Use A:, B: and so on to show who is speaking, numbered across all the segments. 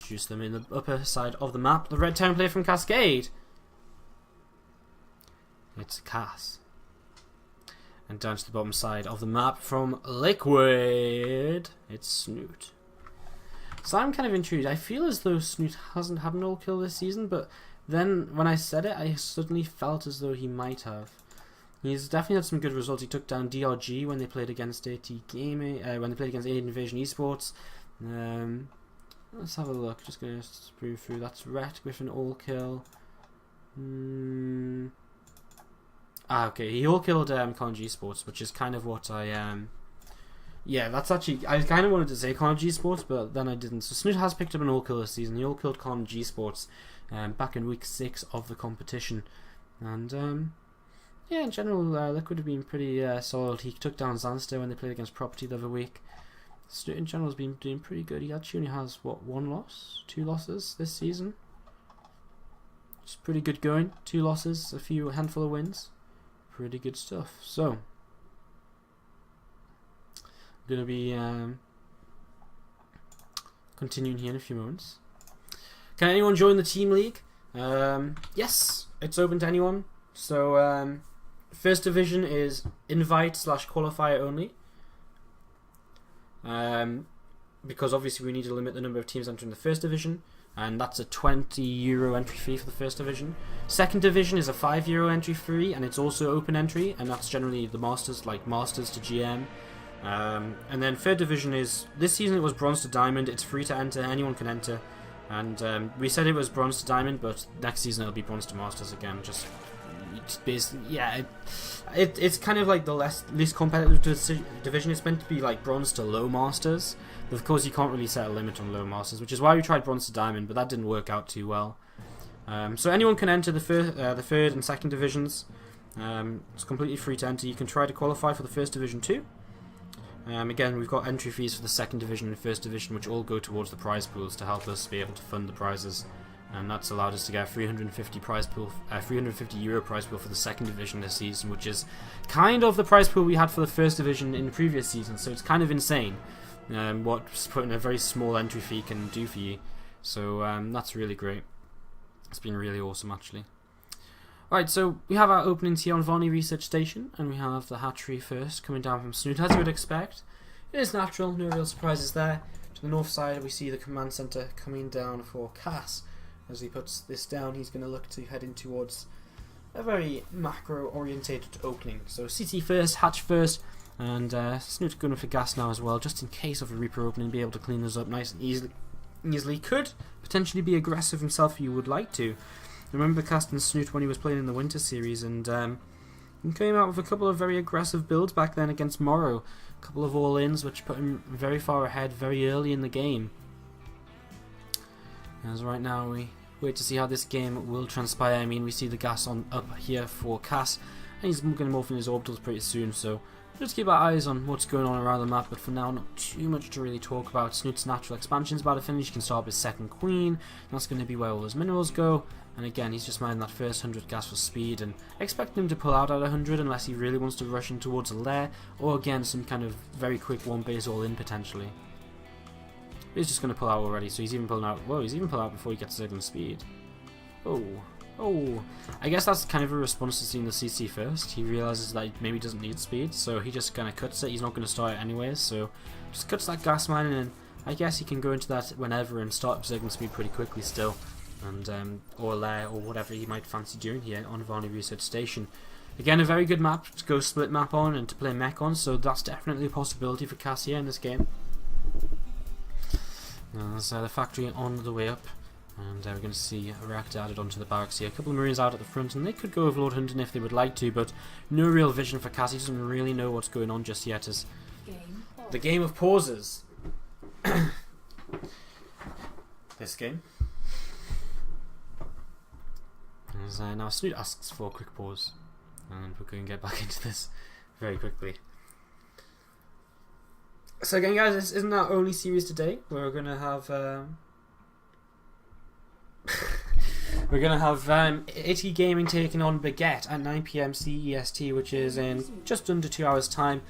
A: introduce them in the upper side of the map. The red template from Cascade. It's Cass. And down to the bottom side of the map from Liquid, it's Snute. So I'm kind of intrigued. I feel as though Snute hasn't had an all kill this season, but then when I said it, I suddenly felt as though he might have. He's definitely had some good results. He took down DRG when they played against AT Gaming, when they played against Alien Invasion Esports. Let's have a look. Just going to sprue through. That's Ret with an all kill. Okay. He all killed College Esports, which is kind of what I yeah, that's actually, I kind of wanted to say College Esports, but then I didn't. So Snute has picked up an all kill this season. He all killed College Esports back in week 6 of the competition, and yeah, in general, Liquid have been pretty solid. He took down Zanster when they played against Property the other week. Snute in general has been doing pretty good. He actually only has, what, 1 loss? 2 losses this season? It's pretty good going. 2 losses, a handful of wins. Pretty good stuff. So, I'm going to be continuing here in a few moments. Can anyone join the team league? Yes, it's open to anyone. So, first division is invite/qualifier only. Because obviously we need to limit the number of teams entering the first division, and that's a €20 entry fee for the first division. Second division is a €5 entry fee, and it's also open entry, and that's generally the Masters, like Masters to GM. And then third division is, this season it was Bronze to Diamond. It's free to enter, anyone can enter, and we said it was Bronze to Diamond, but next season it'll be Bronze to Masters again. Just basically, yeah, it's kind of like the least competitive division. It's meant to be like Bronze to Low Masters, but of course you can't really set a limit on Low Masters, which is why we tried Bronze to Diamond, but that didn't work out too well. So anyone can enter the third and second divisions. It's completely free to enter. You can try to qualify for the first division too. Again, we've got entry fees for the second division and first division, which all go towards the prize pools to help us be able to fund the prizes. And that's allowed us to get a €350 prize pool for the second division this season, which is kind of the prize pool we had for the first division in the previous season. So it's kind of insane what putting a very small entry fee can do for you. So that's really great. It's been really awesome, actually. Alright, so we have our openings here on Varney Research Station, and we have the hatchery first coming down from Snute, as you would expect. It is natural, no real surprises there. To the north side, we see the command center coming down for Cass. As he puts this down, he's going to look to head in towards a very macro-orientated opening. So CT first, hatch first, and Snute going for gas now as well, just in case of a Reaper opening, be able to clean those up nice and easily. Could potentially be aggressive himself if you would like to. I remember casting Snute when he was playing in the Winter Series, and he came out with a couple of very aggressive builds back then against Morrow. A couple of all-ins which put him very far ahead very early in the game. As right now we wait to see how this game will transpire. I mean, we see the gas on up here for Cass, and he's going to morph in his orbitals pretty soon, so just keep our eyes on what's going on around the map. But for now, not too much to really talk about. Snute's natural expansion's about to finish. He can start with his second queen. That's going to be where all his minerals go. And again, he's just mining that first 100 gas for speed, and expecting him to pull out at 100 unless he really wants to rush in towards a lair, or again some kind of very quick one base all in potentially. He's just going to pull out already, so he's even pulling out. Whoa, he's even pulling out before he gets signal speed. Oh. I guess that's kind of a response to seeing the CC first. He realizes that he maybe doesn't need speed, so he just kind of cuts it. He's not going to start it anyways, so just cuts that gas mining, and I guess he can go into that whenever and start up signal speed pretty quickly still. And or lair or whatever he might fancy doing here on Varney Research Station. Again, a very good map to go split map on and to play mech on, so that's definitely a possibility for Cass here in this game. There's the factory on the way up, and we're going to see a reactor added onto the barracks here. A couple of Marines out at the front, and they could go Overlord hunting if they would like to, but no real vision for Cass. He doesn't really know what's going on just yet, as the game of pauses. This game. As now Snute asks for a quick pause, and we're going to get back into this very quickly. So again, guys, this isn't our only series today. We're going to have AT Gaming taking on Baguette at 9 PM CEST, which is in just under 2 hours time.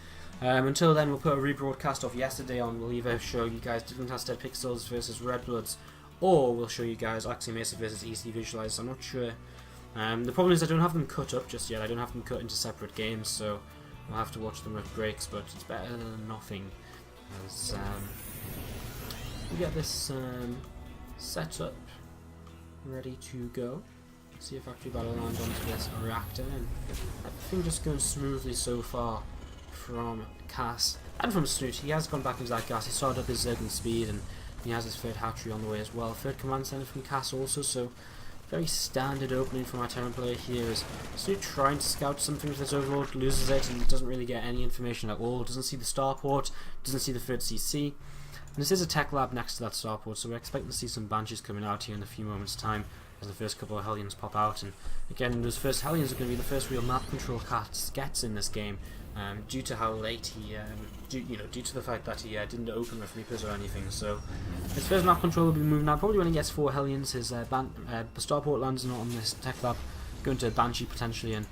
A: Until then, we'll put a rebroadcast of yesterday on. We'll either show you guys Different Hasted Pixels versus Red Bloods, or we'll show you guys Axiomacy versus easily visualized. I'm not sure. The problem is I don't have them cut up just yet. I don't have them cut into separate games, so I'll have to watch them with breaks, but it's better than nothing. As we get this set up, ready to go. See if Factory Battle lands onto this reactor, and everything just going smoothly so far from Cass and from Snute. He has gone back into that gas. He started up his Zerg speed, and he has his third hatchery on the way as well. Third command center from Cass also, so very standard opening from our Terran player here is Snute trying to scout something with his Overlord, loses it, and doesn't really get any information at all. Doesn't see the starport, doesn't see the third CC. And this is a tech lab next to that starport, so we're expecting to see some Banshees coming out here in a few moments' time as the first couple of Hellions pop out. And again, those first Hellions are going to be the first real map control Cass gets in this game, due to how late he, due to the fact that he didn't open with Reapers or anything. So his first map control will be moving out probably when he gets 4 Hellions. His starport lands not on this tech lab, going to Banshee potentially, and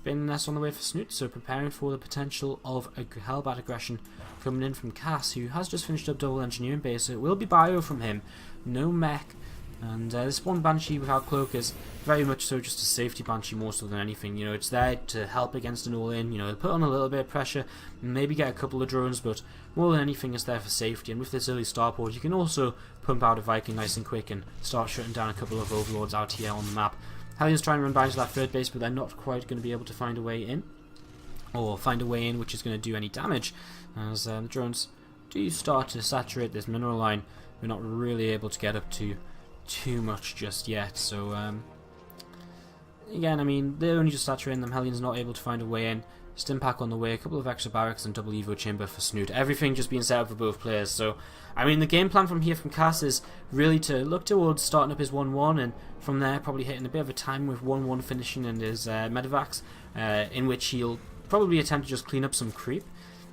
A: Bane Nest on the way for Snute, so preparing for the potential of a Hellbat aggression coming in from Cass, who has just finished up double engineering base, so it will be bio from him, no mech. And this one Banshee without cloak is very much so just a safety Banshee more so than anything. You know, it's there to help against an all-in, you know, put on a little bit of pressure, maybe get a couple of drones, but more than anything it's there for safety. And with this early starport you can also pump out a Viking nice and quick and start shutting down a couple of Overlords out here on the map. Hellions trying to run by into that third base, but they're not quite going to be able to find a way in, or find a way in which is going to do any damage, as the drones do start to saturate this mineral line. We're not really able to get up to too much just yet, so again, I mean, they're only just saturating them. Hellions not able to find a way in. Stimpack on the way, a couple of extra barracks and double evo chamber for Snute. Everything just being set up for both players. So I mean, the game plan from here from Cass is really to look towards starting up his 1-1, and from there probably hitting a bit of a time with 1-1 finishing in his medevacs, in which he'll probably attempt to just clean up some creep.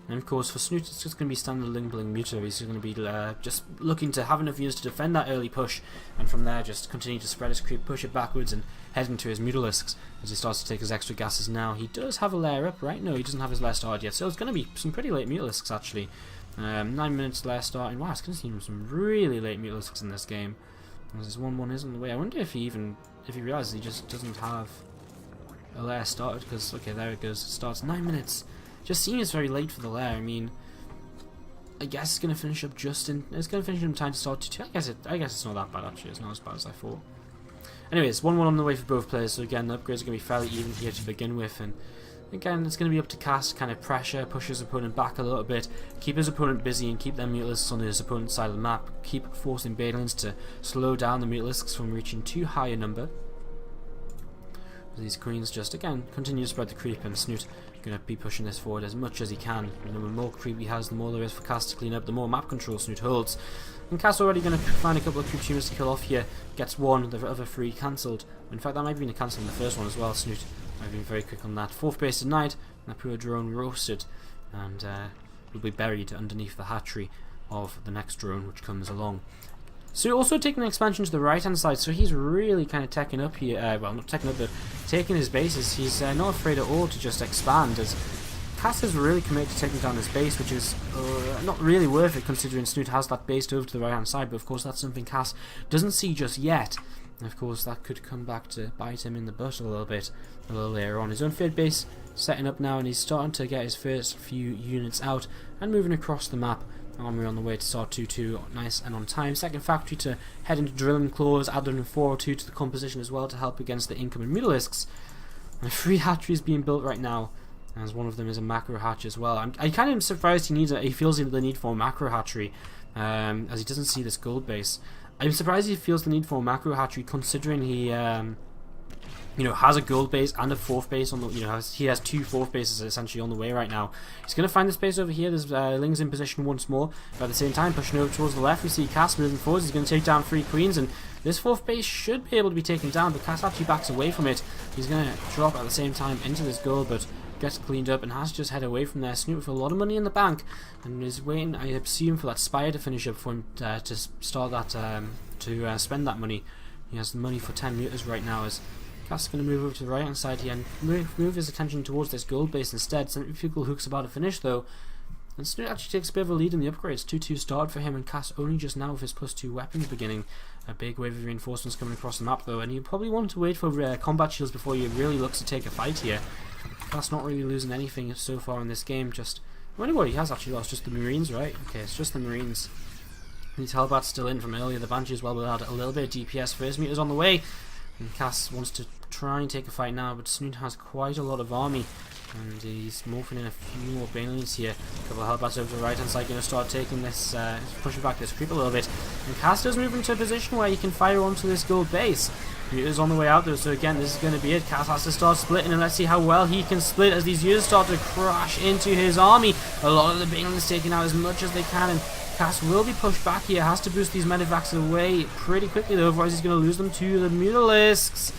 A: And of course for Snute it's just going to be standard Ling-Bling Muta. He's going to be just looking to have enough units to defend that early push, and from there just continue to spread his creep, push it backwards and head into his Mutalisks as he starts to take his extra gases now. He does have a lair up, right? No, he doesn't have his lair started yet, so it's going to be some pretty late Mutalisks actually. 9 minutes lair starting. Wow, it's going to see some really late Mutalisks in this game. As his 1-1 is on the way. I wonder if he realizes he just doesn't have a lair started, because okay, there it goes. It starts 9 minutes. Just seems very late for the lair. I mean, I guess it's going to finish up just in. It's going to finish in time to start 2-2. I guess it's not that bad actually. It's not as bad as I thought. Anyways, 1-1 on the way for both players. So again, the upgrades are going to be fairly even here to begin with, and again, it's going to be up to Cass to kind of pressure, push his opponent back a little bit, keep his opponent busy, and keep their Mutalisks on his opponent's side of the map. Keep forcing Banelings to slow down the Mutalisks from reaching too high a number. These queens just again continue to spread the creep, and Snute going to be pushing this forward as much as he can. And the more creep he has, the more there is for Cass to clean up, the more map control Snute holds. And Cass already going to find a couple of creep tumors to kill off here. Gets one, the other 3 cancelled. In fact, that might have been a cancel in the first one as well. Snute might have been very quick on that. 4th base denied, and that poor drone roasted, and will be buried underneath the hatchery of the next drone which comes along. So also taking an expansion to the right hand side, so he's really kind of teching up here, well not teching up but taking his bases. He's not afraid at all to just expand, as Cass is really committed to taking down his base, which is not really worth it considering Snute has that based over to the right hand side, but of course that's something Cass doesn't see just yet. And of course that could come back to bite him in the butt a little later on. His own 3rd base setting up now, and he's starting to get his first few units out and moving across the map. Armory on the way to start 2-2, nice and on time. 2nd factory to head into drilling claws, add in 402 to the composition as well to help against the incoming Mutalisks. And 3 hatcheries being built right now, as one of them is a macro hatch as well. I'm kind of surprised he feels the need for a macro hatchery, as he doesn't see this gold base. I'm surprised he feels the need for a macro hatchery considering he has a gold base and a 4th base on the, he has 2 4th bases essentially on the way right now. He's going to find this base over here. There's Lings in position once more, but at the same time pushing over towards the left. We see Cass moving forward. He's going to take down 3 queens, and this 4th base should be able to be taken down, but Cass actually backs away from it. He's going to drop at the same time into this gold, but gets cleaned up and has to just head away from there. Snute with a lot of money in the bank, and is waiting, I assume, for that Spire to finish up for him to start that, to spend that money. He has the money for 10 meters right now, as Cass is going to move over to the right hand side here and move his attention towards this gold base instead. Centrifugal Hook's about to finish though, and Snute actually takes a bit of a lead in the upgrades. 2-2 start for him, and Cass only just now with his +2 weapons beginning, a big wave of reinforcements coming across the map though, and you probably want to wait for combat shields before you really look to take a fight here. That's not really losing anything so far in this game. Just, well, anyway, he has actually lost just the Marines, right? Okay, it's just the Marines. These Hellbats still in from earlier. The Banshee as well, without a little bit of DPS. First meters on the way, and Cass wants to try and take a fight now, but Snute has quite a lot of army, and he's morphing in a few more Banelings here. A couple of Hellbats over to the right hand side, going to start taking this, pushing back this creep a little bit. And Cass does move into a position where he can fire onto this gold base. Meters on the way out though, so again, this is going to be it. Cass has to start splitting, and let's see how well he can split as these units start to crash into his army. A lot of the Banelings taking out as much as they can, and Cass will be pushed back here. Has to boost these Medivacs away pretty quickly though, otherwise he's going to lose them to the Mutalisks.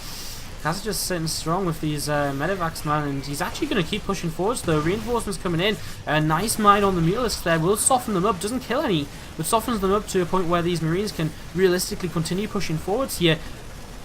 A: Cass is just sitting strong with these Medivacs, man, and he's actually going to keep pushing forwards though. Reinforcements coming in. A nice mine on the Mutalisks there will soften them up. Doesn't kill any, but softens them up to a point where these Marines can realistically continue pushing forwards here.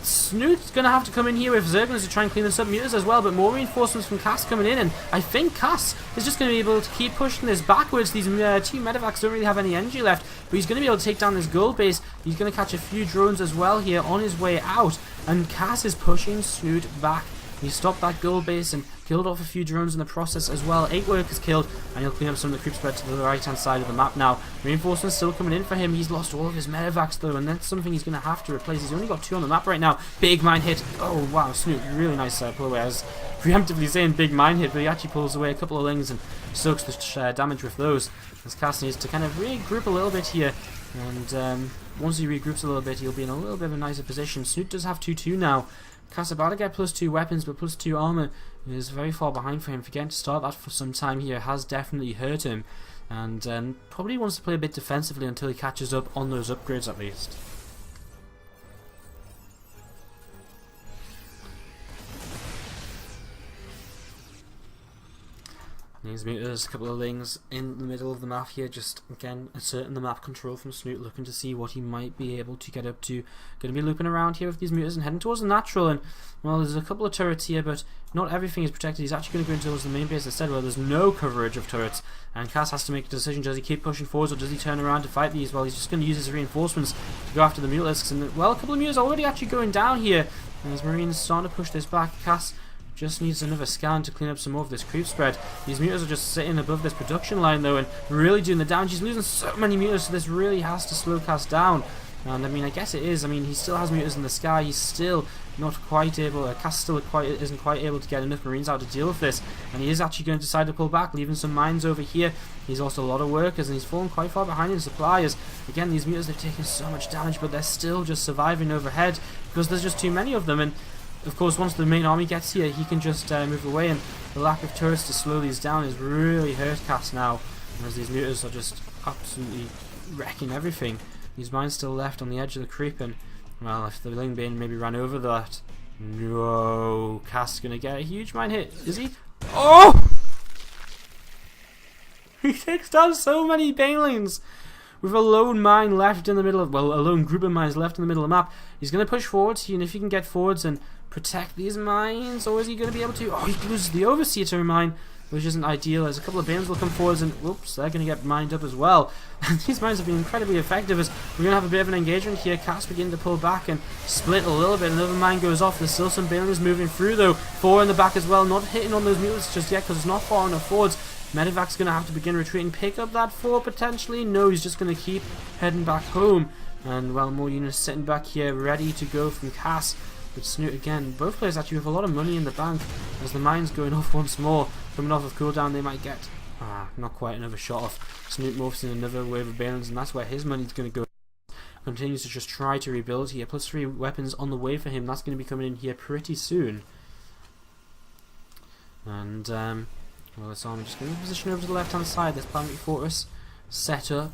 A: Snute's going to have to come in here with Zerglings to try and clean this up. Mutas as well, but more reinforcements from Cass coming in, and I think Cass is just going to be able to keep pushing this backwards. These two Medivacs don't really have any energy left, but he's going to be able to take down this gold base. He's going to catch a few drones as well here on his way out, and Cass is pushing Snute back. He stopped that gold base and killed off a few drones in the process as well. 8 workers killed, and he'll clean up some of the creep spread to the right hand side of the map now. Reinforcements still coming in for him. He's lost all of his Medivacs though, and that's something he's going to have to replace. He's only got 2 on the map right now. Big mine hit. Oh wow, Snute, really nice pull away. I was preemptively saying big mine hit, but he actually pulls away a couple of lings and soaks the damage with those. As Cass needs to kind of regroup a little bit here, and once he regroups a little bit, he'll be in a little bit of a nicer position. Snute does have 2-2 now. Cass about to get +2 weapons, but +2 armor is very far behind for him. Forgetting to start that for some time here has definitely hurt him, and probably wants to play a bit defensively until he catches up on those upgrades at least. These meters, a couple of lings in the middle of the map here, just again asserting the map control from Snute, looking to see what he might be able to get up to. Going to be looping around here with these meters and heading towards the natural, and well, there's a couple of turrets here, but not everything is protected. He's actually going to go into towards the main base instead, where there's no coverage of turrets, and Cass has to make a decision. Does he keep pushing forwards, or does he turn around to fight these? Well, he's just going to use his reinforcements to go after the Mutalisks, and well, a couple of meters already actually going down here, and his Marines starting to push this back. Cass just needs another scan to clean up some more of this creep spread. These mutas are just sitting above this production line though, and really doing the damage. He's losing so many mutas, so this really has to slow Cass down. And I mean, I guess it is. I mean, he still has mutas in the sky. He's still not quite able. Cass still isn't quite able to get enough Marines out to deal with this, and he is actually going to decide to pull back, leaving some mines over here. He's also a lot of workers, and he's fallen quite far behind in supplies. Again, these mutas have taken so much damage, but they're still just surviving overhead because there's just too many of them. And of course, once the main army gets here, he can just move away, and the lack of turrets to slow these down is really hurt Cass now, as these mutas are just absolutely wrecking everything. These mines still left on the edge of the creep, and well, if the Lingbane maybe ran over that, no, Cass is going to get a huge mine hit. Is he? Oh! He takes down so many Banelings with a lone mine left in the middle of, well, a lone group of mines left in the middle of the map. He's going to push forwards, and if he can get forwards and protect these mines, or is he going to be able to? Oh, he loses the Overseer to a mine, which isn't ideal, as a couple of Banelings will come forwards, and whoops, they're going to get mined up as well. And these mines have been incredibly effective, as we're going to have a bit of an engagement here. Cass beginning to pull back and split a little bit. Another mine goes off. There's still some Banelings moving through though. 4 in the back as well, not hitting on those mutants just yet because it's not far enough forwards. Medivac's going to have to begin retreating, pick up that 4 potentially. No, he's just going to keep heading back home. And well, more units sitting back here ready to go from Cass. But Snute again, both players actually with a lot of money in the bank, as the mine's going off once more. Coming off of cooldown, they might get not quite another shot off. Snute morphs in another wave of Banelings, and that's where his money's going to go. Continues to just try to rebuild here. +3 weapons on the way for him. That's going to be coming in here pretty soon. And well, this army just going to position over to the left hand side. This planetary fortress set up.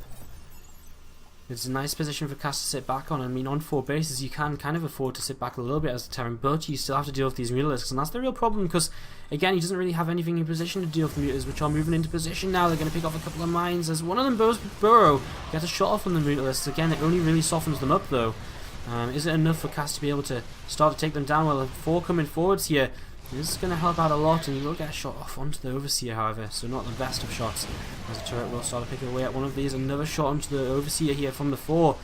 A: It's a nice position for Cass to sit back on. I mean, on 4 bases, you can kind of afford to sit back a little bit as a Terran, but you still have to deal with these Mutalisks, and that's the real problem, because, again, he doesn't really have anything in position to deal with the Mutalisks, which are moving into position now. They're going to pick off a couple of mines, as one of them burrow, gets a shot off on the Mutalisks. Again, it only really softens them up, though. Is it enough for Cass to be able to start to take them down? Well, 4 coming forwards here. This is going to help out a lot, and he will get a shot off onto the Overseer, however, so not the best of shots, as the turret will start to pick away at one of these. Another shot onto the Overseer here from the 4.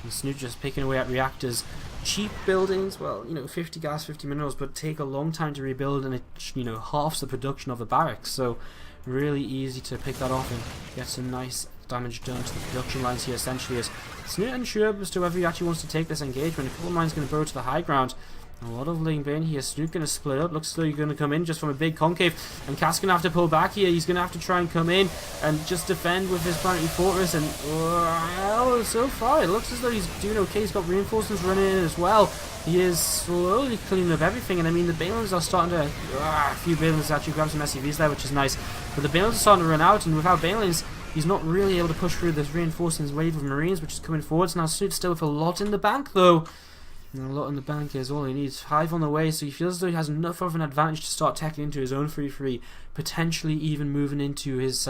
A: And Snute just picking away at reactors. Cheap buildings, well, 50 gas, 50 minerals, but take a long time to rebuild, and it, halves the production of the barracks. So really easy to pick that off and get some nice damage done to the production lines here, essentially, as Snute unsure as to whether he actually wants to take this engagement. A couple of mines going to burrow to the high ground. A lot of laying bane here. Snute going to split up. Looks as though you're going to come in just from a big concave. And Cass going to have to pull back here. He's going to have to try and come in and just defend with his planetary fortress. And, well, so far it looks as though he's doing okay. He's got reinforcements running in as well. He is slowly cleaning up everything. And, I mean, the Balins are starting to... a few Balins actually grab some SCVs there, which is nice. But the Balins are starting to run out. And without Balins, he's not really able to push through this reinforcements wave of Marines, which is coming forwards. Now, Snoot still with a lot in the bank, though. And a lot in the bank is all he needs. 5 on the way, so he feels as though he has enough of an advantage to start tackling into his own 3-3, potentially even moving into his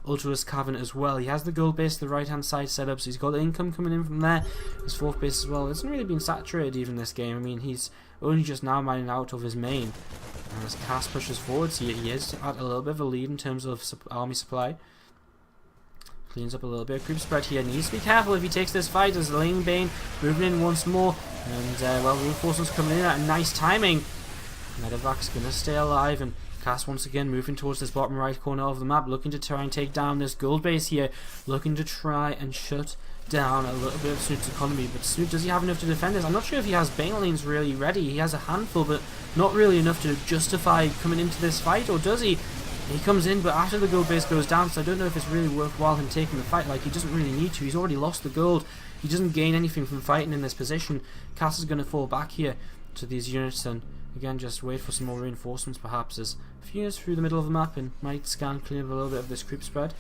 A: Ultralisk Cavern as well. He has the gold base to the right hand side set up, so he's got the income coming in from there. His 4th base as well. It hasn't really been saturated even this game. I mean, he's only just now mining out of his main. And as Cass pushes forwards, he is at a little bit of a lead in terms of army supply. Cleans up a little bit of creep spread here. Needs to be careful if he takes this fight, as Laying Bane moving in once more. And, well, reinforcements coming in at nice timing. Medevac's going to stay alive, and Cass once again moving towards this bottom right corner of the map, looking to try and take down this gold base here. Looking to try and shut down a little bit of Snoot's economy. But Snute, does he have enough to defend this? I'm not sure if he has Banelines really ready. He has a handful, but not really enough to justify coming into this fight, or does he? He comes in, but after the gold base goes down, so I don't know if it's really worthwhile him taking the fight. Like, he doesn't really need to. He's already lost the gold. He doesn't gain anything from fighting in this position. Cass is going to fall back here to these units, and again, just wait for some more reinforcements, perhaps. There's a few units through the middle of the map, and might scan, clean up a little bit of this creep spread.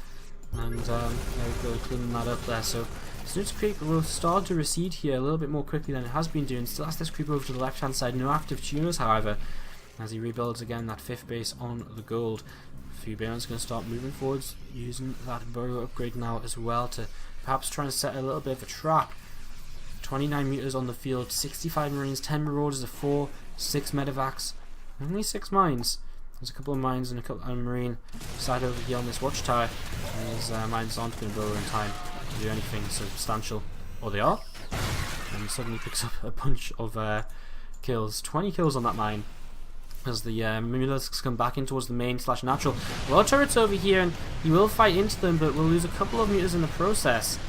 A: And there we go, cleaning that up there. So Snoot's creep will start to recede here a little bit more quickly than it has been doing. Still has this creep over to the left hand side. No active tuners, however, as he rebuilds again that 5th base on the gold. A few Barons going to start moving forwards, using that burrow upgrade now as well to perhaps try and set a little bit of a trap. 29 meters on the field, 65 Marines, 10 Marauders, a 4, 6 Medevacs, only 6 mines. There's a couple of mines and a couple of Marine side over here on this watchtower. And these mines aren't going to burrow in time to do anything substantial. Or they are. And suddenly picks up a bunch of kills. 20 kills on that mine. As the Mulisks come back in towards the main / natural. A lot of turrets over here, and he will fight into them, but will lose a couple of meters in the process.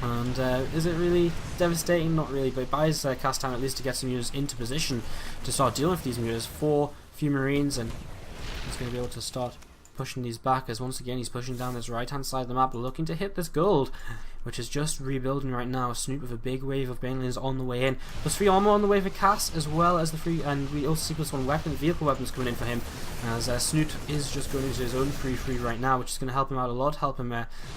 A: And is it really devastating? Not really, but it buys Cass time at least to get some units into position to start dealing with these meters. 4 few Marines, and he's going to be able to start pushing these back, as once again he's pushing down this right hand side of the map, looking to hit this gold, which is just rebuilding right now. Snoot with a big wave of Banelings on the way in. Plus 3 armor on the way for Cass, as well as the 3, and we also see plus 1 vehicle weapons coming in for him, as Snoot is just going into his own 3-3 right now, which is going to help him out a lot, help him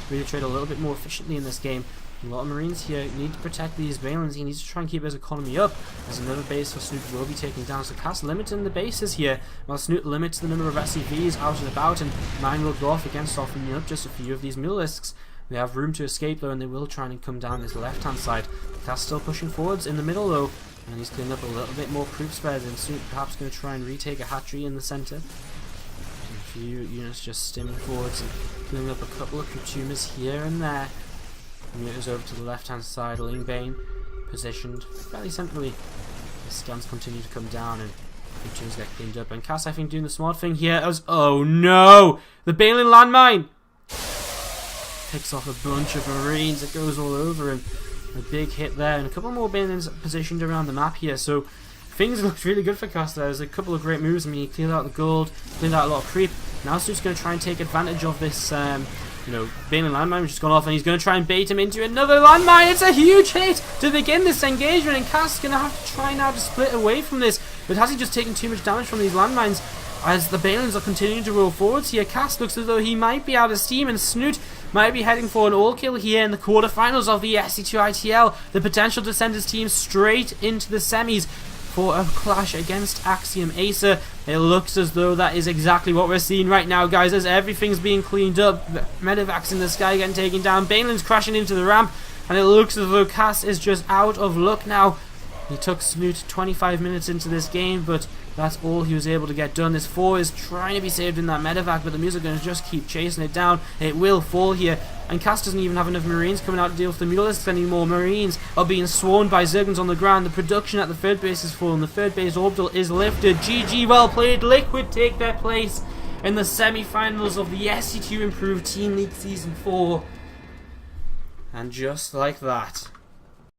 A: really trade a little bit more efficiently in this game. A lot of Marines here need to protect these Banelings. He needs to try and keep his economy up, as another base for Snoot will be taken down. So Cass limiting the bases here, while Snoot limits the number of SCVs out and about, and 9 will go off again, softening up just a few of these Mulisks. They have room to escape though, and they will try and come down this left hand side. Cass still pushing forwards in the middle though, and he's cleaning up a little bit more creep spread, and Snoot perhaps going to try and retake a hatchery in the centre. A few units just stimming forwards and cleaning up a couple of consumers here and there. Meters over to the left hand side, Ling Bane positioned fairly centrally. The scans continue to come down and the tunes get cleaned up, and Cass I think doing the smart thing here as, oh no! The Balin landmine picks off a bunch of Marines, it goes all over him. A big hit there, and a couple more Balins positioned around the map here, so things looked really good for Cass there. There's a couple of great moves. I mean, he cleared out the gold, cleared out a lot of creep. Now Snoot's going to try and take advantage of this Balin landmine which has gone off, and he's going to try and bait him into another landmine. It's a huge hit to begin this engagement, and Cass is going to have to try now to split away from this. But has he just taken too much damage from these landmines? As the Balins are continuing to roll forwards here, Cass looks as though he might be out of steam, and Snoot might be heading for an all-kill here in the quarterfinals of the SC2 ITL. The potential to send his team straight into the semis for a clash against Axiom Acer. It looks as though that is exactly what we're seeing right now, guys, as everything's being cleaned up. Medevacs in the sky getting taken down, Banelin's crashing into the ramp, and it looks as though Cass is just out of luck now. He took Snute 25 minutes into this game, but that's all he was able to get done. This 4 is trying to be saved in that medevac, but the Mules are going to just keep chasing it down. It will fall here, and Cass doesn't even have enough Marines coming out to deal with the Mules anymore. Marines are being swarmed by Zergons on the ground. The production at the third base is full, and the third base orbital is lifted. GG, well played. Liquid take their place in the semi-finals of the SC2 Improved Team League Season 4. And just like that,